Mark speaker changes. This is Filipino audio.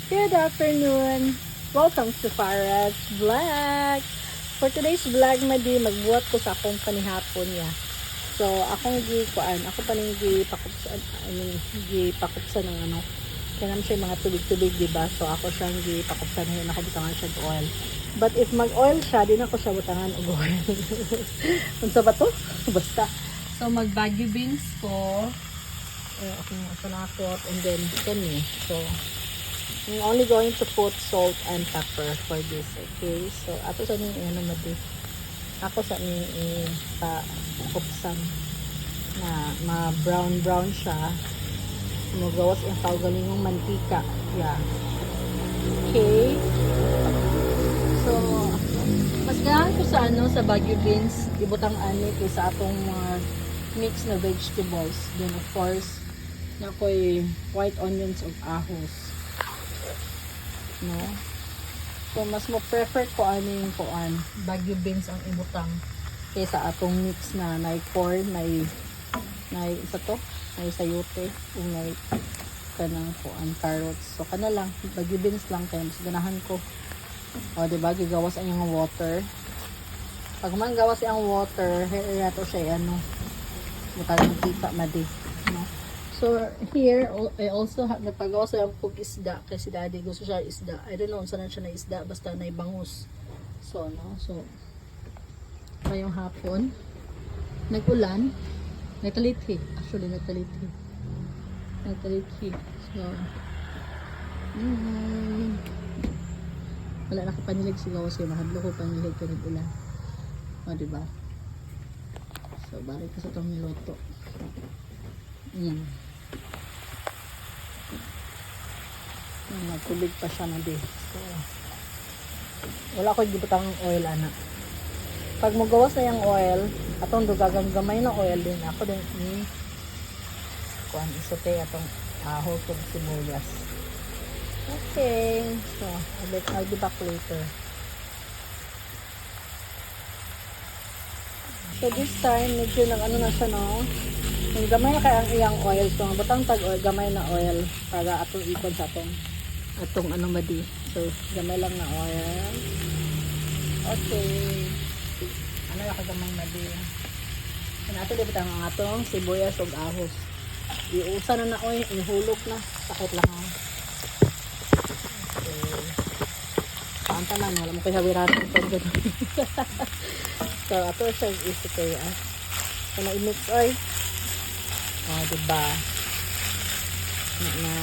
Speaker 1: Good afternoon! Welcome to Farah's Vlog! For today's vlog, magbuhat ko sa akong panihapon niya. So, akong ako pa nang gipakupsan ng ano. Kaya naman siya mga tubig-tubig, diba? So, ako siyang gipakupsan ngayon. Ako butangan siya ng oil. But if mag-oil siya, din ako siya butangan og oil. Unsa ba to? Basta. So, mag-bagu beans ko. Akong salakot. And then, kani. So, I'm only going to put salt and pepper for this, okay? So, ato sa nyo ako sa nyo pakupsan na ma-brown siya. Magawas yung kaugalingong mantika. Yeah. Okay. So, mas ganahan ko sa sa bagu beans, ibutang ani ko sa atong mga mixed na vegetables. Then, of course, na ko'y white onions of ahos. No? So, mas mo prefer ko aning bagu beans ang ibutang kaysa atong mix na corn, isa to, sayote, kung kanang carrots. So, kana lang, bagu beans lang kayo. Mas ganahan ko. O, diba? Gigawas ang yung water. Pag man gawas ang water, to siya, mutagang kita madi. No? So, here, I also have, nagpagawa sa yung isda, kasi daddy gusto siya isda. I don't know, saan siya na isda, basta na bangus. So, so, ngayong hapon, nag-ulan, nagtalithi. Actually, nagtalithi. So, wala nakapanilig sigaw siya, mahadlo ko panilig ko nag-ulan. O, diba? So, balik ko sa itong niloto. Tubig pa siya na so, wala ko gibutang oil ana. Pag magawas na yung oil, atong dugagang gamay na oil din ako din isote atong whole kog sibuyas. Okay, so I'll be back later. So this time medyo na siya, no? Yung gamay na kaya ang iyang oil. So, butang tag-oil, gamay na oil para atong ikon sa atong madi. So, gamay lang na oil. Okay. Ano lang gamay madi. So, natin dibutang ang atong sibuyas o ahos. Iusa na oil, ihulog na. Sakit lang ako. Okay. Paanta man, wala mo kayo hawiratin ito. So, ato siya isip kayo. So, na-mix oil. Oh, diba? Na